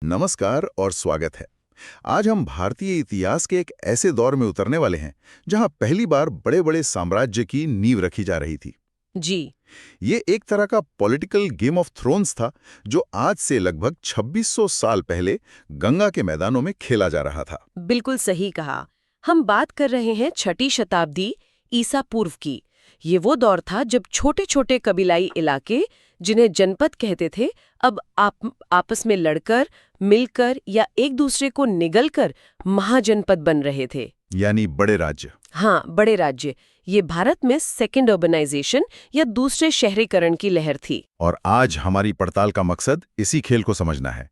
नमस्कार और स्वागत है। आज हम भारतीय इतिहास के एक ऐसे दौर में उतरने वाले हैं जहां पहली बार बड़े बड़े साम्राज्य की नींव रखी जा रही थी। जी। ये एक तरह का पॉलिटिकल गेम ऑफ थ्रोन्स था जो आज से लगभग 2600 साल पहले गंगा के मैदानों में खेला जा रहा था। बिल्कुल सही कहा। हम बात कर रहे हैं 6ठी शताब्दी ईसा पूर्व की। ये वो दौर था जब छोटे छोटे कबीलाई इलाके, जिन्हें जनपद कहते थे, अब आपस में लड़कर, मिलकर या एक दूसरे को निगलकर महाजनपद बन रहे थे। यानी बड़े राज्य। हाँ, बड़े राज्य। ये भारत में सेकेंड अर्बनाइजेशन या दूसरे शहरीकरण की लहर थी। और आज हमारी पड़ताल का मकसद इसी खेल को समझना है।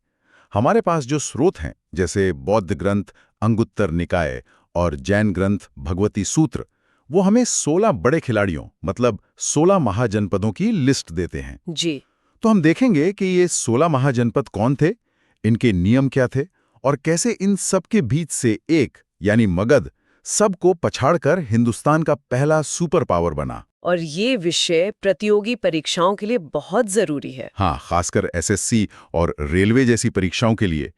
हमारे पास जो स्रोत हैं, जैसे बौद्ध ग्रंथ अंगुत्तर निकाय और जैन ग्रंथ भगवती सूत्र, वो हमें 16 बड़े खिलाड़ियों मतलब 16 महाजनपदों की लिस्ट देते हैं। जी। तो हम देखेंगे कि ये 16 महाजनपद कौन थे, इनके नियम क्या थे और कैसे इन सब के बीच से एक यानी मगध सबको पछाड़कर हिंदुस्तान का पहला सुपर पावर बना। और ये विषय प्रतियोगी परीक्षाओं के लिए बहुत जरूरी है। हाँ, खासकर एसएससी और रेलवे जैसी परीक्षाओं के लिए।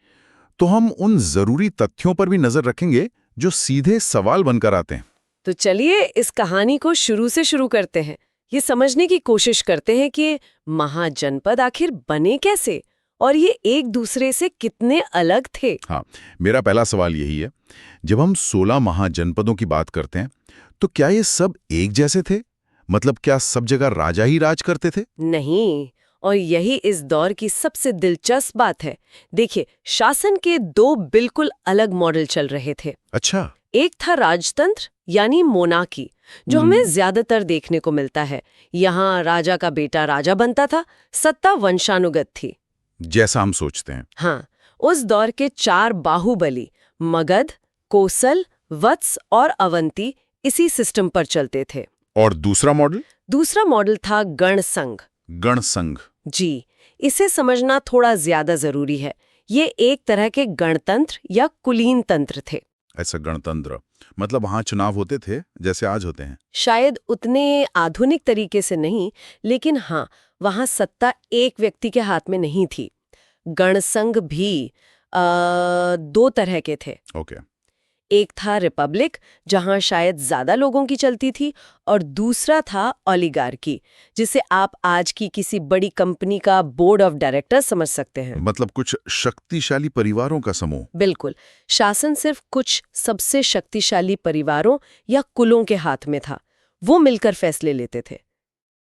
तो हम उन जरूरी तथ्यों पर भी नजर रखेंगे जो सीधे सवाल बनकर आते हैं। तो चलिए इस कहानी को शुरू से शुरू करते हैं। ये समझने की कोशिश करते हैं कि महाजनपद आखिर बने कैसे और ये एक दूसरे से कितने अलग थे। हाँ, मेरा पहला सवाल यही है, जब हम 16 महाजनपदों की बात करते हैं तो क्या ये सब एक जैसे थे? मतलब क्या सब जगह राजा ही राज करते थे? नहीं, और यही इस दौर की सबसे दिलचस्प बात है। देखिए, शासन के दो बिल्कुल अलग मॉडल चल रहे थे। अच्छा। एक था राजतंत्र यानी मोनार्की, जो हमें ज्यादातर देखने को मिलता है। यहाँ राजा का बेटा राजा बनता था, सत्ता वंशानुगत थी, जैसा हम सोचते हैं। हाँ, उस दौर के 4 बाहुबली मगध, कोसल, वत्स और अवंती इसी सिस्टम पर चलते थे। और दूसरा मॉडल? दूसरा मॉडल था गण संघ। गण संघ। जी, इसे समझना थोड़ा ज्यादा जरूरी है। ये एक तरह के गणतंत्र या कुलीन तंत्र थे। ऐसा गणतंत्र मतलब वहां चुनाव होते थे जैसे आज होते हैं? शायद उतने आधुनिक तरीके से नहीं, लेकिन हाँ, वहां सत्ता एक व्यक्ति के हाथ में नहीं थी। गणसंघ भी 2 तरह के थे। ओके। एक था रिपब्लिक, जहां शायद ज्यादा लोगों की चलती थी, और दूसरा था ओलिगार्की, जिसे आप आज की किसी बड़ी कंपनी का बोर्ड ऑफ डायरेक्टर्स समझ सकते हैं। मतलब कुछ शक्तिशाली परिवारों का समूह। बिल्कुल, शासन सिर्फ कुछ सबसे शक्तिशाली परिवारों या कुलों के हाथ में था। वो मिलकर फैसले लेते थे।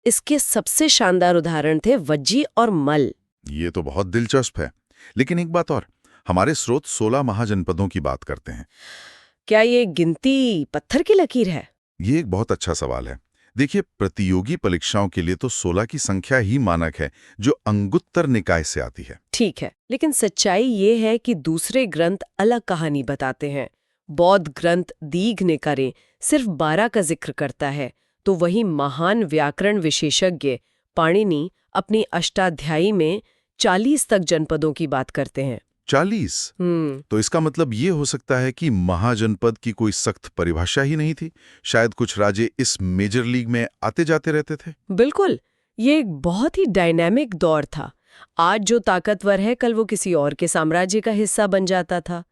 इसके सबसे शानदार उदाहरण थे वज्जी और मल। ये तो बहुत दिलचस्प है। लेकिन एक बात और, हमारे स्रोत 16 महाजनपदों की बात करते हैं। क्या ये गिनती पत्थर की लकीर है? ये एक बहुत अच्छा सवाल है। देखिए, प्रतियोगी परीक्षाओं के लिए तो 16 की संख्या ही मानक है, जो अंगुत्तर निकाय से आती है। ठीक है, लेकिन सच्चाई ये है कि दूसरे ग्रंथ अलग कहानी बताते हैं। बौद्ध ग्रंथ दीघ ने करें सिर्फ 12 का जिक्र करता है, तो वही महान व्याकरण विशेषज्ञ पाणिनि अपनी अष्टाध्यायी में 40 तक जनपदों की बात करते हैं। 40? तो इसका मतलब ये हो सकता है कि महाजनपद की कोई सख्त परिभाषा ही नहीं थी। शायद कुछ राज्य इस मेजर लीग में आते जाते रहते थे। बिल्कुल, ये एक बहुत ही डायनामिक दौर था। आज जो ताकतवर है, कल वो किसी और के साम्राज्य का हिस्सा बन जाता था।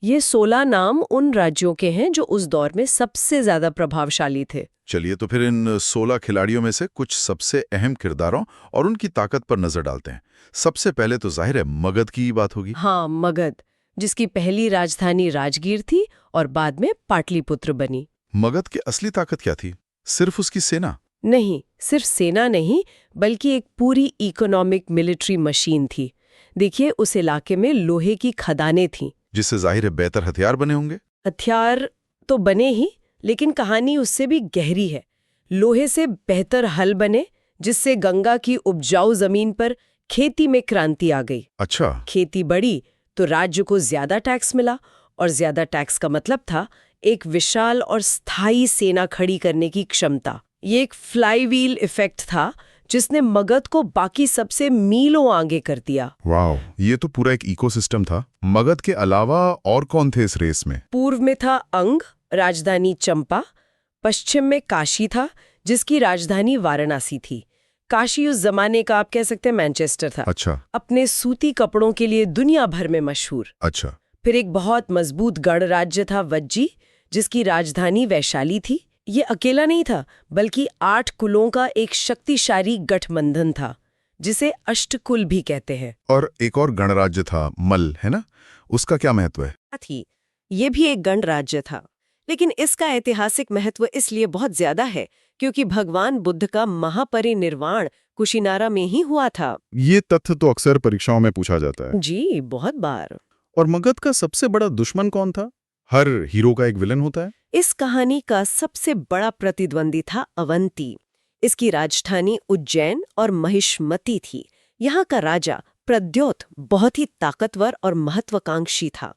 ये 16 नाम उन राज्यों के हैं जो उस दौर में सबसे ज्यादा प्रभावशाली थे। चलिए, तो फिर इन 16 खिलाड़ियों में से कुछ सबसे अहम किरदारों और उनकी ताकत पर नजर डालते हैं। सबसे पहले तो जाहिर है मगध की बात होगी। हाँ, मगध, जिसकी पहली राजधानी राजगीर थी और बाद में पाटलिपुत्र बनी। मगध की असली ताकत क्या थी? सिर्फ उसकी सेना? नहीं, सिर्फ सेना नहीं, बल्कि एक पूरी इकोनॉमिक मिलिट्री मशीन थी। देखिए, उस इलाके में लोहे की खदानें थीं, जिससे जाहिर है बेहतर हथियार बने होंगे। हथियार तो बने ही, लेकिन कहानी उससे भी गहरी है। लोहे से बेहतर हल बने, जिससे गंगा की उपजाऊ जमीन पर खेती में क्रांति आ गई। अच्छा। खेती बढ़ी तो राज्य को ज्यादा टैक्स मिला, और ज्यादा टैक्स का मतलब था एक विशाल और स्थायी सेना खड़ी करने की क्षमता। ये एक फ्लाईव्हील इफेक्ट था जिसने मगध को बाकी सबसे मीलों आगे कर दिया। वाह, ये तो पूरा एक इकोसिस्टम था। मगध के अलावा और कौन थे इस रेस में? पूर्व में था अंग, राजधानी चंपा। पश्चिम में काशी था, जिसकी राजधानी वाराणसी थी। काशी उस जमाने का आप कह सकते हैं मैनचेस्टर था। अच्छा अपने सूती कपड़ों के लिए दुनिया भर में मशहूर। अच्छा। फिर एक बहुत मजबूत गढ़ राज्य था वज्जी, जिसकी राजधानी वैशाली थी। ये अकेला नहीं था, बल्कि 8 कुलों का एक शक्तिशाली गठबंधन था, जिसे अष्टकुल भी कहते हैं। और एक और गणराज्य था मल, है ना? उसका क्या महत्व है? थी ये भी एक गणराज्य था, लेकिन इसका ऐतिहासिक महत्व इसलिए बहुत ज्यादा है क्योंकि भगवान बुद्ध का महापरिनिर्वाण कुशिनारा में ही हुआ था। ये तथ्य तो अक्सर परीक्षाओं में पूछा जाता है। जी, बहुत बार। और मगध का सबसे बड़ा दुश्मन कौन था? हर हीरो का एक विलन होता है। इस कहानी का सबसे बड़ा प्रतिद्वंदी था अवंती। इसकी राजधानी उज्जैन और महिष्मती थी। यहाँ का राजा प्रद्योत बहुत ही ताकतवर और महत्वाकांक्षी था।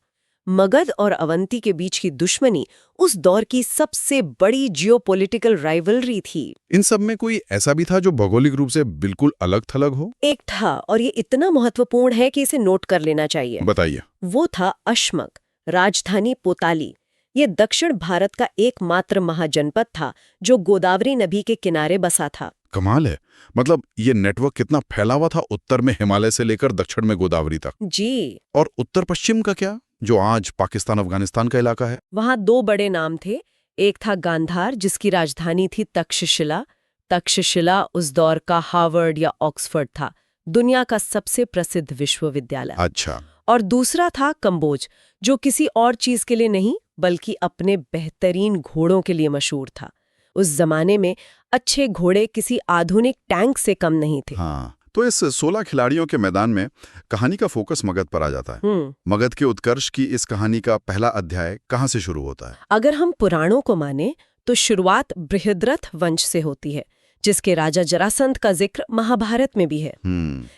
मगध और अवंती के बीच की दुश्मनी उस दौर की सबसे बड़ी जियोपॉलिटिकल राइवलरी थी। इन सब में कोई ऐसा भी था जो भौगोलिक रूप से बिल्कुल अलग थलग हो? एक था, और ये इतना महत्वपूर्ण है कि इसे नोट कर लेना चाहिए। बताइए। वो था अश्मक, राजधानी पोताली। ये दक्षिण भारत का एकमात्र महाजनपद था जो गोदावरी नदी के किनारे बसा था। कमाल है। मतलब ये नेटवर्क कितना फैला हुआ था, उत्तर में हिमालय से लेकर दक्षिण में गोदावरी तक। जी। और उत्तर पश्चिम का क्या, जो आज पाकिस्तान अफगानिस्तान का इलाका है? वहाँ 2 बड़े नाम थे। एक था गांधार, जिसकी राजधानी थी तक्षशिला। तक्षशिला उस दौर का हार्वर्ड या ऑक्सफोर्ड था, दुनिया का सबसे प्रसिद्ध विश्वविद्यालय। अच्छा। और दूसरा था कंबोज, जो किसी और चीज के लिए नहीं बल्कि अपने बेहतरीन घोड़ों के लिए मशहूर था। उस जमाने में अच्छे घोड़े किसी आधुनिक टैंक से कम नहीं थे। हाँ, तो इस 16 खिलाड़ियों के मैदान में कहानी का फोकस मगध पर आ जाता है। मगध के उत्कर्ष की इस कहानी का पहला अध्याय कहाँ से शुरू होता है? अगर हम पुराणों को माने तो शुरुआत बृहद्रथ वंश से होती है, जिसके राजा जरासंध का जिक्र महाभारत में भी है।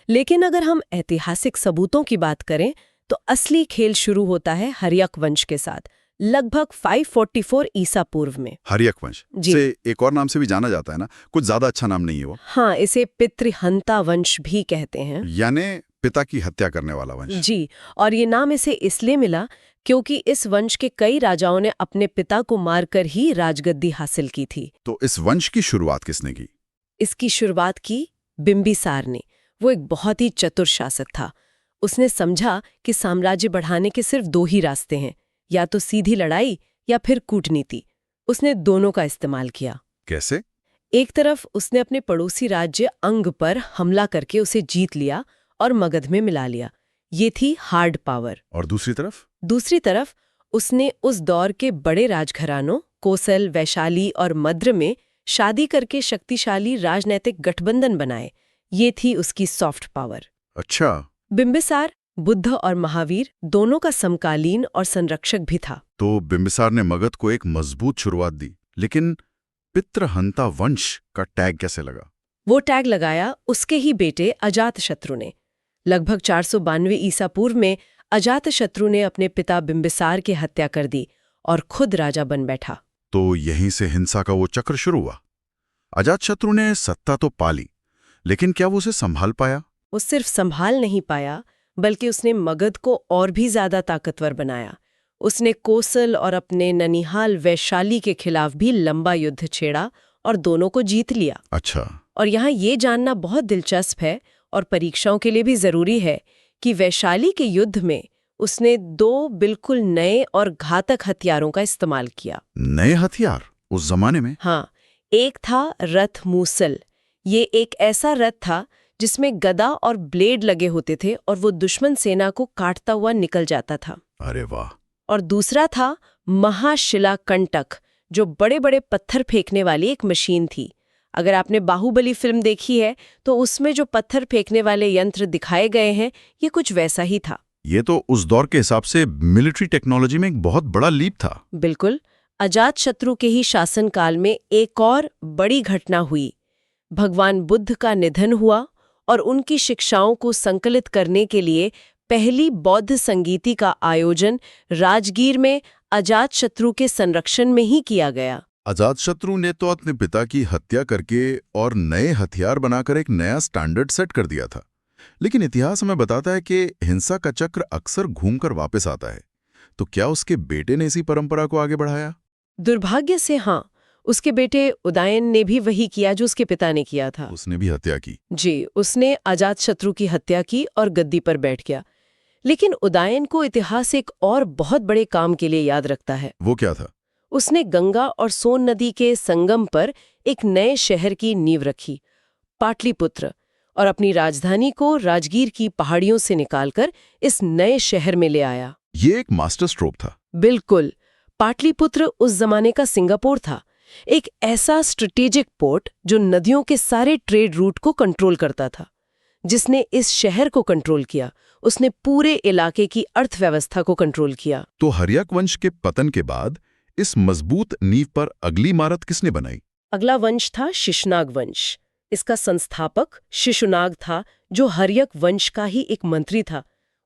लेकिन अगर हम ऐतिहासिक सबूतों की बात करें तो असली खेल शुरू होता है हर्यक वंश के साथ, लगभग 544 ईसा पूर्व में। हर्यक वंश से एक और नाम से भी जाना जाता है ना? कुछ ज्यादा अच्छा नाम नहीं है वो? हाँ, इसे पितृहंता वंश भी कहते हैं, यानी पिता की हत्या करने वाला वंश। जी। और ये नाम इसे इसलिए मिला क्योंकि इस वंश के कई राजाओं ने अपने पिता को मारकर ही राजगद्दी हासिल की थी। तो इस वंश की शुरुआत किसने की? इसकी शुरुआत की बिंबिसार ने। वो एक बहुत ही चतुर शासक था। उसने समझा कि साम्राज्य बढ़ाने के सिर्फ 2 ही रास्ते हैं, या तो सीधी लड़ाई या फिर कूटनीति। उसने दोनों का इस्तेमाल किया। कैसे? एक तरफ उसने अपने पड़ोसी राज्य अंग पर हमला करके उसे जीत लिया और मगध में मिला लिया। ये थी हार्ड पावर। और दूसरी तरफ? दूसरी तरफ उसने उस दौर के बड़े राजघरानों कोसल, वैशाली और मद्र में शादी करके शक्तिशाली राजनैतिक गठबंधन बनाए। ये थी उसकी सॉफ्ट पावर। अच्छा। बिंबिसार बुद्ध और महावीर दोनों का समकालीन और संरक्षक भी था। तो बिंबिसार ने मगध को एक मजबूत शुरुआत दी, लेकिन पितृहंता वंश का टैग कैसे लगा? वो टैग लगाया उसके ही बेटे अजातशत्रु ने। लगभग 492 ईसा पूर्व में अजातशत्रु ने अपने पिता बिंबिसार की हत्या कर दी और खुद राजा बन बैठा। तो यहीं से हिंसा का वो चक्र शुरू हुआ। अजातशत्रु ने सत्ता तो पाली, लेकिन क्या वो उसे संभाल पाया? वो सिर्फ संभाल नहीं पाया, बल्कि उसने मगध को और भी ज्यादा ताकतवर बनाया। उसने कोसल और अपने ननिहाल वैशाली के खिलाफ भी लंबा युद्ध छेड़ा और दोनों को जीत लिया। अच्छा। और यहाँ ये जानना बहुत दिलचस्प है और परीक्षाओं के लिए भी जरूरी है कि वैशाली के युद्ध में उसने 2 बिल्कुल नए और घातक हथियारों का इस्तेमाल किया। नए हथियार उस जमाने में? हाँ, एक था रथ मूसल। ये एक ऐसा रथ था जिसमें गदा और ब्लेड लगे होते थे और वो दुश्मन सेना को काटता हुआ निकल जाता था। अरे वाह। और दूसरा था महाशिला कंटक, जो बड़े बड़े पत्थर फेंकने वाली एक मशीन थी। अगर आपने बाहुबली फिल्म देखी है तो उसमें जो पत्थर फेंकने वाले यंत्र दिखाए गए हैं, ये कुछ वैसा ही था। ये तो उस दौर के हिसाब से मिलिट्री टेक्नोलॉजी में एक बहुत बड़ा लीप था। बिल्कुल। अजातशत्रु के ही शासनकाल में एक और बड़ी घटना हुई। भगवान बुद्ध का निधन हुआ और उनकी शिक्षाओं को संकलित करने के लिए पहली बौद्ध संगीति का आयोजन राजगीर में अजातशत्रु के संरक्षण में ही किया गया। अजातशत्रु ने तो अपने पिता की हत्या करके और नए हथियार बनाकर एक नया स्टैंडर्ड सेट कर दिया था। लेकिन इतिहास हमें बताता है कि हिंसा का चक्र अक्सर घूमकर वापस आता है। तो क्या उसके बेटे ने इसी परंपरा को आगे बढ़ाया? दुर्भाग्य से हाँ, उसके बेटे उदयन ने भी वही किया जो उसके पिता ने किया था। उसने भी हत्या की। जी, उसने अजातशत्रु की हत्या की और गद्दी पर बैठ गया। लेकिन उदयन को इतिहास एक और बहुत बड़े काम के लिए याद रखता है। वो क्या था? उसने गंगा और सोन नदी के संगम पर एक नए शहर की नींव रखी, पाटलिपुत्र, और अपनी राजधानी को राजगीर की पहाड़ियों से निकालकर इस नए शहर में ले आया। ये एक मास्टर स्ट्रोक था। बिल्कुल। पाटलिपुत्र उस जमाने का सिंगापुर था, एक ऐसा स्ट्रेटेजिक पोर्ट जो नदियों के सारे ट्रेड रूट को कंट्रोल करता था। जिसने इस शहर को कंट्रोल किया, उसने पूरे इलाके की अर्थव्यवस्था को कंट्रोल किया। तो हर्यक वंश के पतन के बाद इस मजबूत नींव पर अगली इमारत किसने बनाई? अगला वंश था शिशुनाग वंश। इसका संस्थापक शिशुनाग था, जो हर्यक वंश का ही एक मंत्री था।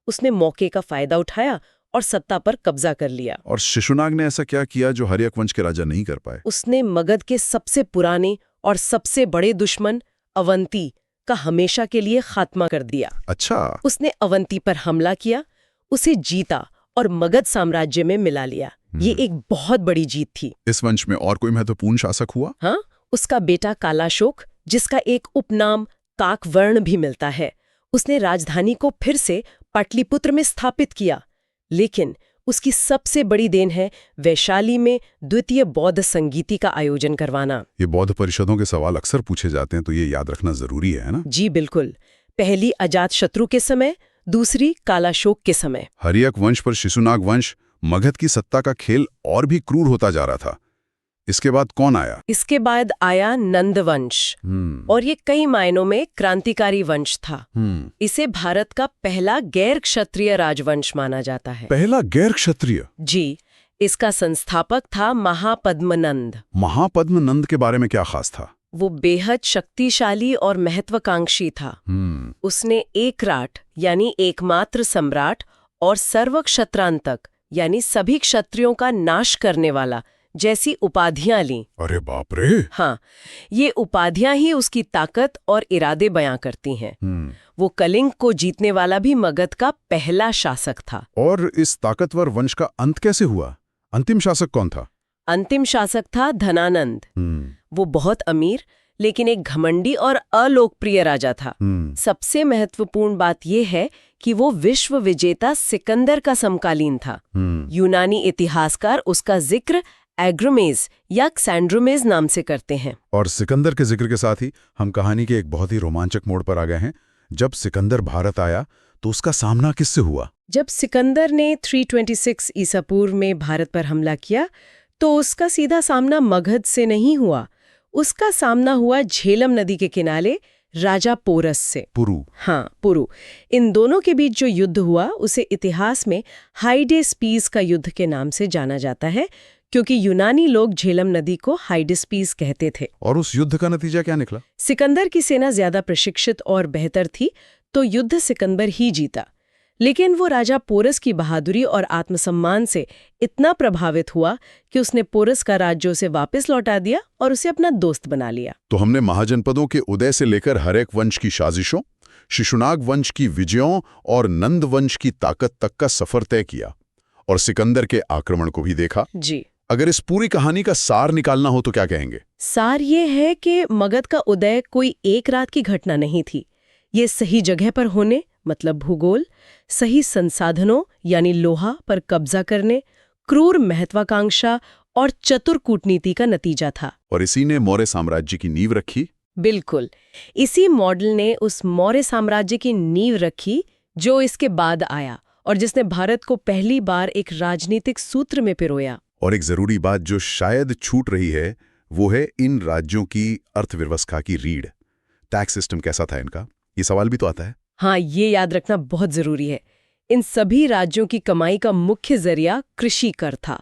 उसने मौके का फायदा उठाया और सत्ता पर कब्जा कर लिया। और शिशुनाग ने ऐसा क्या किया जो हर्यक वंश के राजा नहीं कर पाए? उसने मगध के सबसे पुराने और सबसे बड़े दुश्मन अवंती का हमेशा के लिए खात्मा कर दिया। अच्छा। उसने अवंती पर हमला किया, उसे जीता और मगध साम्राज्य में मिला लिया। ये एक बहुत बड़ी जीत थी। इस वंश में और कोई महत्वपूर्ण शासक हुआ? हाँ, उसका बेटा कालाशोक, जिसका एक उपनाम काकवर्ण भी मिलता है, उसने राजधानी को फिर से पाटलिपुत्र में स्थापित किया। लेकिन उसकी सबसे बड़ी देन है वैशाली में द्वितीय बौद्ध संगीति का आयोजन करवाना। ये बौद्ध परिषदों के सवाल अक्सर पूछे जाते हैं, तो ये याद रखना जरूरी है ना? जी बिल्कुल। पहली अजातशत्रु के समय, दूसरी कालाशोक के समय। हर्यक वंश पर शिशुनाग वंश, मगध की सत्ता का खेल और भी क्रूर होता जा रहा था। इसके बाद कौन आया? इसके बाद आया नंदवंश, और ये कई मायनों में क्रांतिकारी वंश था। इसे भारत का पहला गैर क्षत्रिय राजवंश माना जाता है। पहला गैर क्षत्रिय? जी, इसका संस्थापक था महापद्मनंद। महापद्मनंद के बारे में क्या खास था? वो बेहद शक्तिशाली और महत्वाकांक्षी था। उसने एकराट यानी एकमात्र सम्राट और सर्वक्षत्रांतक यानी सभी क्षत्रियों का नाश करने वाला जैसी उपाधियां ली। अरे बाप रे! हाँ, ये उपाधियां ही उसकी ताकत और इरादे बयां करती हैं। वो कलिंग को जीतने वाला भी मगध का पहला शासक था। और इस ताकतवर वंश का अंत कैसे हुआ? अंतिम शासक कौन था? अंतिम शासक था धनानंद। वो बहुत अमीर लेकिन एक घमंडी और अलोकप्रिय राजा था। सबसे महत्वपूर्ण बात यह है कि वो विश्व विजेता सिकंदर का समकालीन था। यूनानी इतिहासकार उसका जिक्र एग्रोमेज या क्सैंड्रोमेज नाम से करते हैं। और सिकंदर के जिक्र के साथ ही हम कहानी के एक बहुत ही रोमांचक मोड़ पर आ गए हैं। जब सिकंदर भारत आया तो उसका सामना किससे हुआ? जब सिकंदर ने 326 ईसा पूर्व में भारत पर हमला किया तो उसका सीधा सामना मगध से नहीं हुआ। उसका सामना हुआ झेलम नदी के किनारे राजा पोरस से। पुरु। हाँ, पुरु। इन दोनों के बीच जो युद्ध हुआ उसे इतिहास में हाइडेस्पीस का युद्ध के नाम से जाना जाता है, क्योंकि यूनानी लोग झेलम नदी को हाइडेस्पीस कहते थे। और उस युद्ध का नतीजा क्या निकला? सिकंदर की सेना ज्यादा प्रशिक्षित और बेहतर थी, तो युद्ध सिकंदर ही जीता। लेकिन वो राजा पोरस की बहादुरी और आत्मसम्मान से इतना प्रभावित हुआ कि उसने पोरस का राज्य उसे वापस लौटा दिया और उसे अपना दोस्त बना लिया। तो हमने महाजनपदों के उदय से लेकर हर्यक वंश की साजिशों, शिशुनाग वंश की विजयों और नंद वंश की ताकत तक का सफर तय किया, और सिकंदर के आक्रमण को भी देखा। जी। अगर इस पूरी कहानी का सार निकालना हो तो क्या कहेंगे? सार ये है कि मगध का उदय कोई एक रात की घटना नहीं थी। ये सही जगह पर होने, मतलब भूगोल, सही संसाधनों यानी लोहा पर कब्जा करने, क्रूर महत्वाकांक्षा और चतुर कूटनीति का नतीजा था। और इसी ने मौर्य साम्राज्य की नींव रखी। बिल्कुल, इसी मॉडल ने उस मौर्य साम्राज्य की नींव रखी जो इसके बाद आया और जिसने भारत को पहली बार एक राजनीतिक सूत्र में पिरोया। और एक जरूरी बात जो शायद छूट रही है वो है इन राज्यों की अर्थव्यवस्था की रीढ़। टैक्स सिस्टम कैसा था इनका? ये सवाल भी तो आता है। हाँ, ये याद रखना बहुत जरूरी है। इन सभी राज्यों की कमाई का मुख्य जरिया कृषि कर था।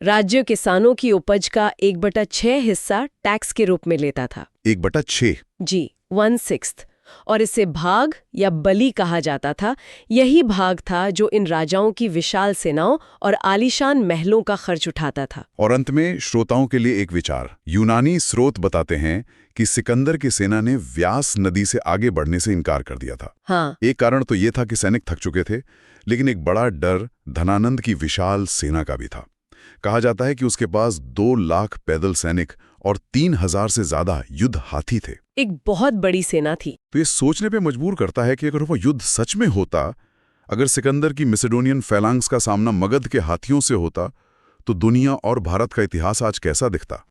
राज्य किसानों की उपज का 1/6 हिस्सा टैक्स के रूप में लेता था। 1/6? जी, 1/6। और इसे भाग या बलि कहा जाता था। यही भाग था जो इन राजाओं की विशाल सेनाओं और आलीशान महलों का खर्च उठाता था। और अंत में श्रोताओं के लिए एक विचार। यूनानी स्रोत बताते हैं कि सिकंदर की सेना ने व्यास नदी से आगे बढ़ने से इनकार कर दिया था। हाँ। एक कारण तो ये था कि सैनिक थक चुके थे, लेकिन एक बड़ा डर धनानंद की विशाल सेना का भी था। कहा जाता है कि उसके पास 2 लाख पैदल सैनिक और 3,000 से ज्यादा युद्ध हाथी थे। एक बहुत बड़ी सेना थी। तो ये सोचने पे मजबूर करता है कि अगर वो युद्ध सच में होता, अगर सिकंदर की मैसेडोनियन फैलांक्स का सामना मगध के हाथियों से होता, तो दुनिया और भारत का इतिहास आज कैसा दिखता।